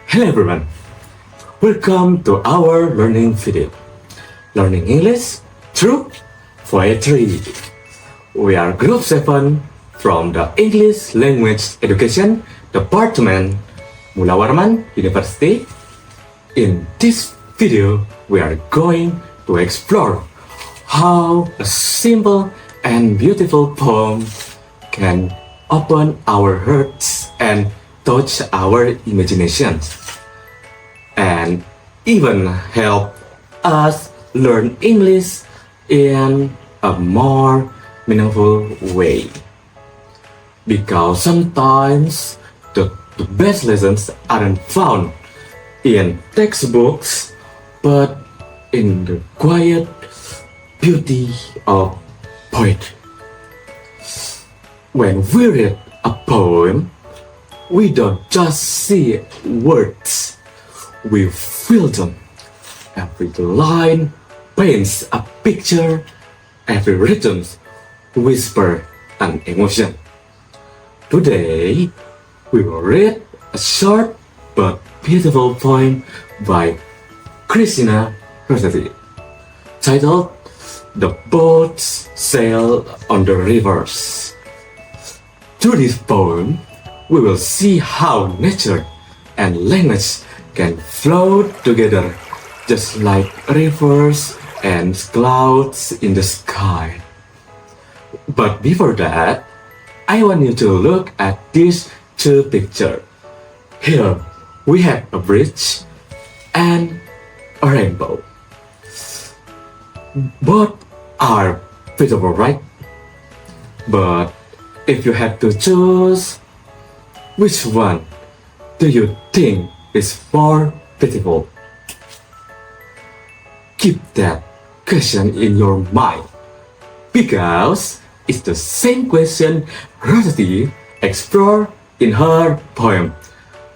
Hello everyone, welcome to our learning video, Learning English through Poetry. We are Group 7 from the English Language Education Department, Maula University. In this video, we are going to explore how a simple and beautiful poem can open our hearts and touch our imaginations, and even help us learn English in a more meaningful way. Because sometimes the best lessons aren't found in textbooks, but in the quiet beauty of poetry. When we read a poem, we don't just see words, we feel them. Every line paints a picture, every rhythm whispers an emotion. Today, we will read a short but beautiful poem by Christina Rossetti, titled "The Boats Sail on the Rivers." Through this poem, we will see how nature and language can flow together just like rivers and clouds in the sky. But before that, I want you to look at these two pictures. Here we have a bridge and a rainbow. Both are beautiful, right? But if you had to choose, which one do you think is more beautiful? Keep that question in your mind, because it's the same question Rossetti explored in her poem,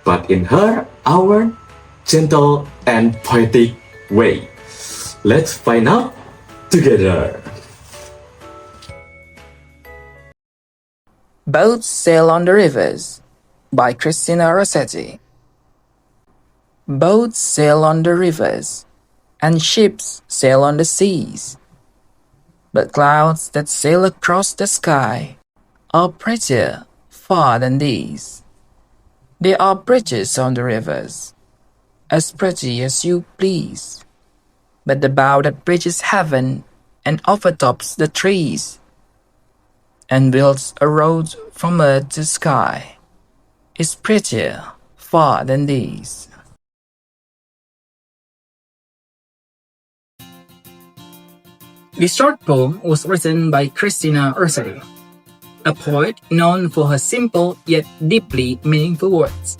but in her own gentle and poetic way. Let's find out together. Boats Sail on the Rivers by Christina Rossetti. Boats sail on the rivers, and ships sail on the seas. But clouds that sail across the sky are prettier far than these. They are bridges on the rivers, as pretty as you please. But the bow that bridges heaven and overtops the trees, and builds a road from earth to sky, is prettier far than these. This short poem was written by Christina Rossetti, a poet known for her simple yet deeply meaningful words.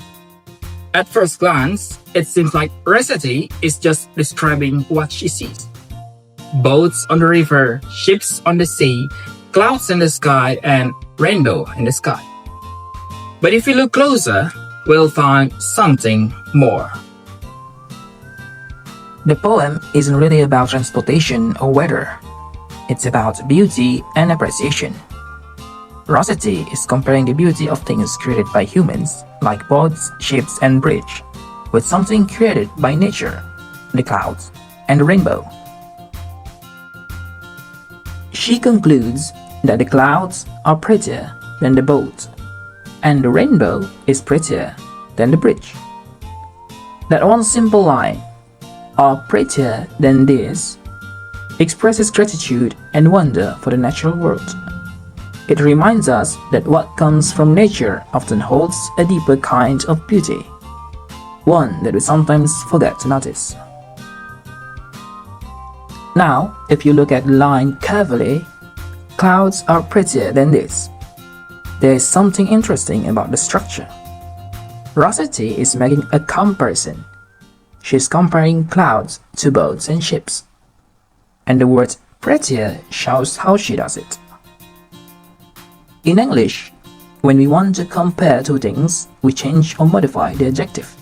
At first glance, it seems like Rossetti is just describing what she sees. Boats on the river, ships on the sea, clouds in the sky, and rainbow in the sky. But if we look closer, we'll find something more. The poem isn't really about transportation or weather. It's about beauty and appreciation. Rossetti is comparing the beauty of things created by humans, like boats, ships, and bridge, with something created by nature, the clouds, and the rainbow. She concludes that the clouds are prettier than the boat, and the rainbow is prettier than the bridge. That one simple line, "are prettier than this," expresses gratitude and wonder for the natural world. It reminds us that what comes from nature often holds a deeper kind of beauty, one that we sometimes forget to notice. Now, if you look at the line carefully, clouds are prettier than this. There is something interesting about the structure. Rossetti is making a comparison. She's comparing clouds to boats and ships. And the word prettier shows how she does it. In English, when we want to compare two things, we change or modify the adjective.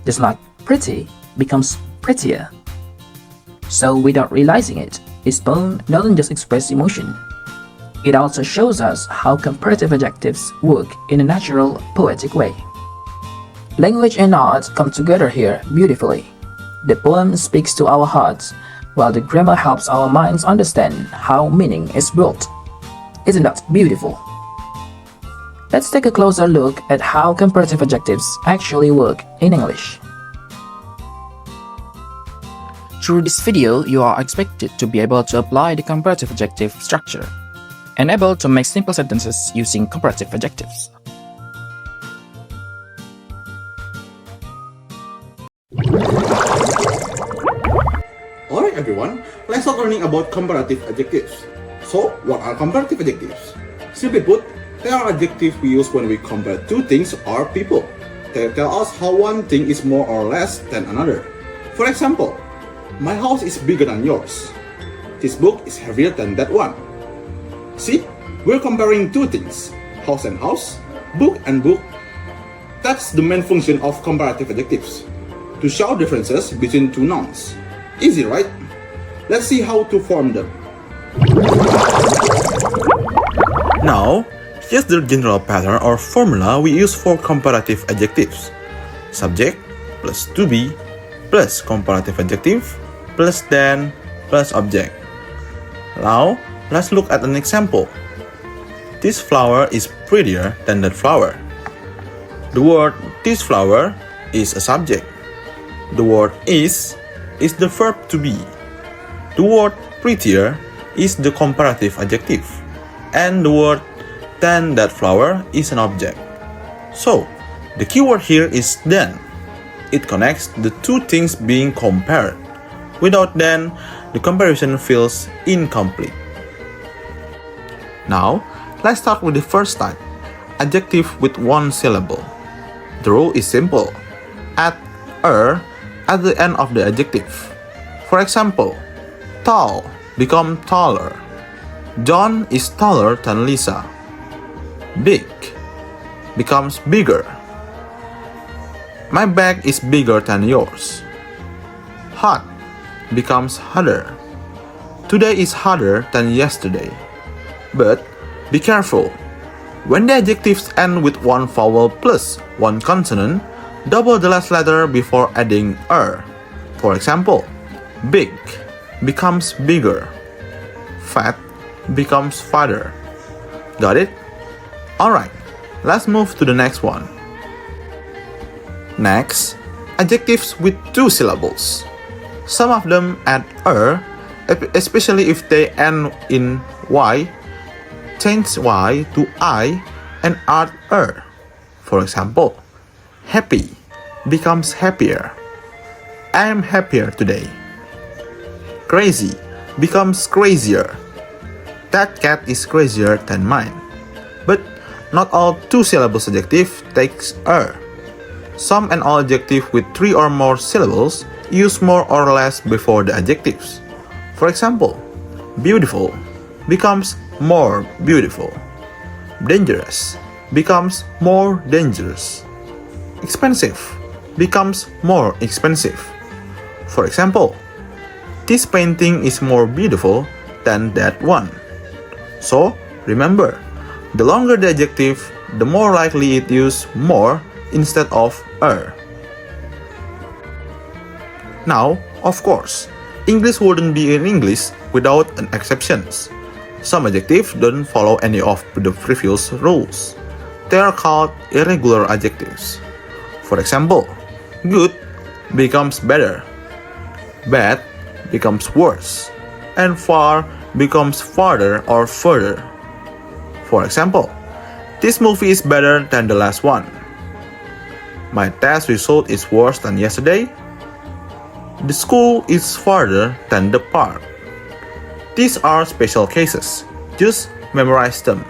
Just like pretty becomes prettier. So without realizing it, this poem doesn't just express emotion. It also shows us how comparative adjectives work in a natural, poetic way. Language and art come together here beautifully. The poem speaks to our hearts, while the grammar helps our minds understand how meaning is built. Isn't that beautiful? Let's take a closer look at how comparative adjectives actually work in English. Through this video, you are expected to be able to apply the comparative adjective structure and able to make simple sentences using comparative adjectives. Alright everyone, let's start learning about comparative adjectives. So, what are comparative adjectives? Simply put, they are adjectives we use when we compare two things or people. They tell us how one thing is more or less than another. For example, my house is bigger than yours. This book is heavier than that one. See, we're comparing two things, house and house, book and book. That's the main function of comparative adjectives, to show differences between two nouns. Easy, right? Let's see how to form them. Now, here's the general pattern or formula we use for comparative adjectives. Subject plus to be plus comparative adjective plus then plus object. Now, let's look at an example. This flower is prettier than that flower. The word this flower is a subject. The word is the verb to be. The word prettier is the comparative adjective. And the word than that flower is an object. So, the keyword here is than. It connects the two things being compared. Without then, the comparison feels incomplete. Now, let's start with the first type, adjective with one syllable. The rule is simple. Add at the end of the adjective. For example, tall become taller. John is taller than Lisa. Big becomes bigger. My bag is bigger than yours. Hot becomes hotter. Today is hotter than yesterday. But be careful. When the adjectives end with one vowel plus one consonant, double the last letter before adding For example, big becomes bigger. Fat becomes fatter. Got it? Alright, let's move to the next one. Next, adjectives with two syllables. Some of them add especially if they end in y. Change y to I and add For example, happy becomes happier. I am happier today. Crazy becomes crazier. That cat is crazier than mine. But not all two syllables adjective takes Some and all adjective with three or more syllables use more or less before the adjectives. For example, beautiful becomes more beautiful. Dangerous becomes more dangerous. Expensive becomes more expensive. For example, this painting is more beautiful than that one. So, remember, the longer the adjective, the more likely it uses more instead of Now, of course, English wouldn't be in English without an exceptions. Some adjectives don't follow any of the previous rules. They are called irregular adjectives. For example, good becomes better, bad becomes worse, and far becomes farther or further. For example, this movie is better than the last one. My test result is worse than yesterday. The school is farther than the park. These are special cases. Just memorize them.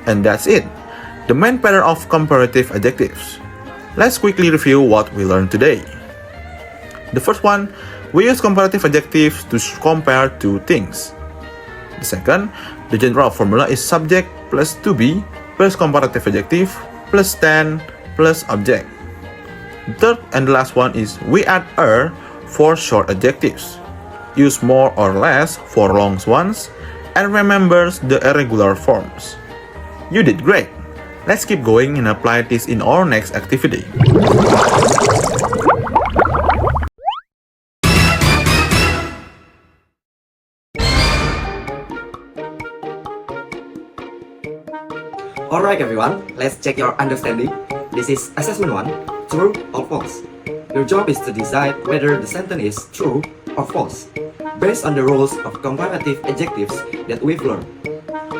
And that's it. The main pattern of comparative adjectives. Let's quickly review what we learned today. The first one, we use comparative adjectives to compare two things. The second, the general formula is subject plus to be plus comparative adjective plus then plus object. The third and the last one is we add er for short adjectives, use more or less for long ones, and remembers the irregular forms. You did great! Let's keep going and apply this in our next activity. Alright everyone, let's check your understanding. This is assessment 1, true or false. Your job is to decide whether the sentence is true or false, based on the rules of comparative adjectives that we've learned.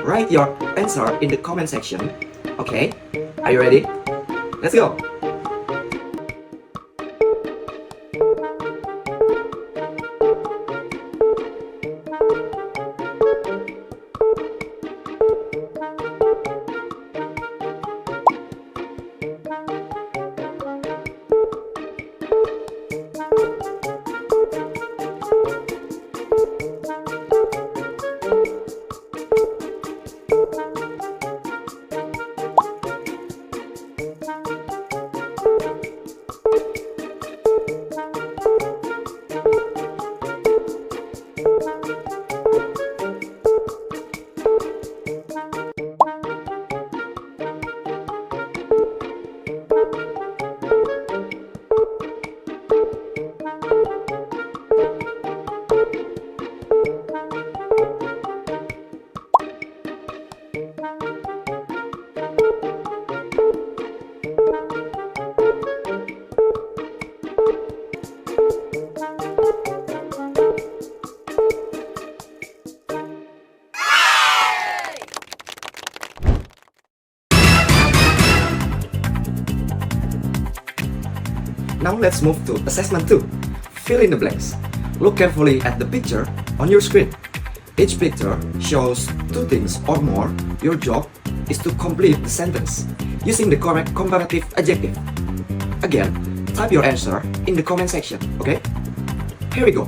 Write your answer in the comment section. Okay, are you ready? Let's go! Now let's move to assessment 2. Fill in the blanks. Look carefully at the picture on your screen. Each picture shows two things or more. Your job is to complete the sentence using the correct comparative adjective. Again, type your answer in the comment section, okay? Here we go.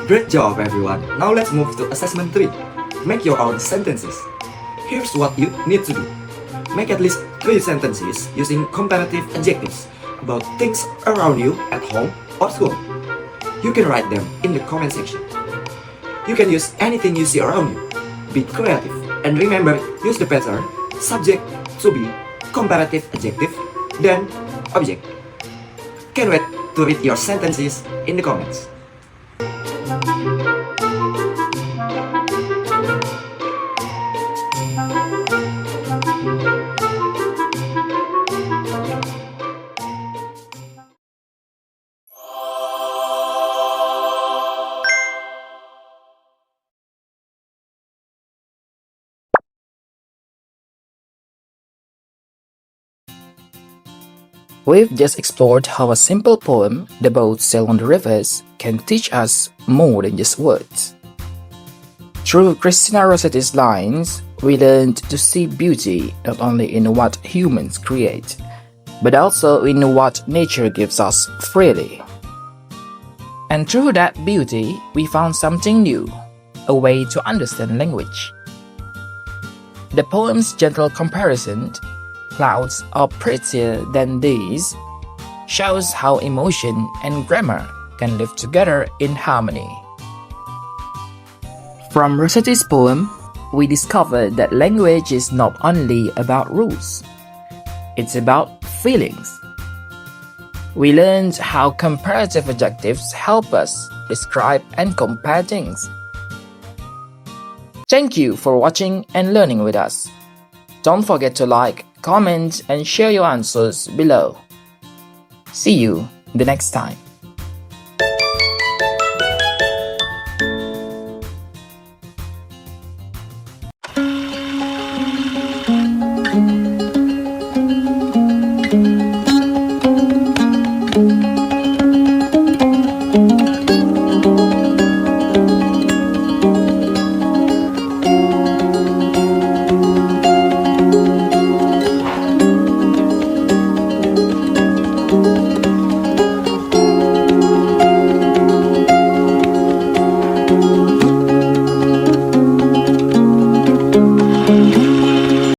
Great job everyone! Now let's move to assessment 3. Make your own sentences. Here's what you need to do. Make at least 3 sentences using comparative adjectives about things around you at home or school. You can write them in the comment section. You can use anything you see around you. Be creative and remember, use the pattern subject to be, comparative adjective, then object. Can't wait to read your sentences in the comments. We've just explored how a simple poem, The Boats Sail on the Rivers, can teach us more than just words. Through Christina Rossetti's lines, we learned to see beauty not only in what humans create, but also in what nature gives us freely. And through that beauty, we found something new, a way to understand language. The poem's gentle comparison, "Clouds are prettier than these," shows how emotion and grammar can live together in harmony. From Rossetti's poem, we discovered that language is not only about rules, it's about feelings. We learned how comparative adjectives help us describe and compare things. Thank you for watching and learning with us. Don't forget to like, comment, and share your answers below. See you the next time.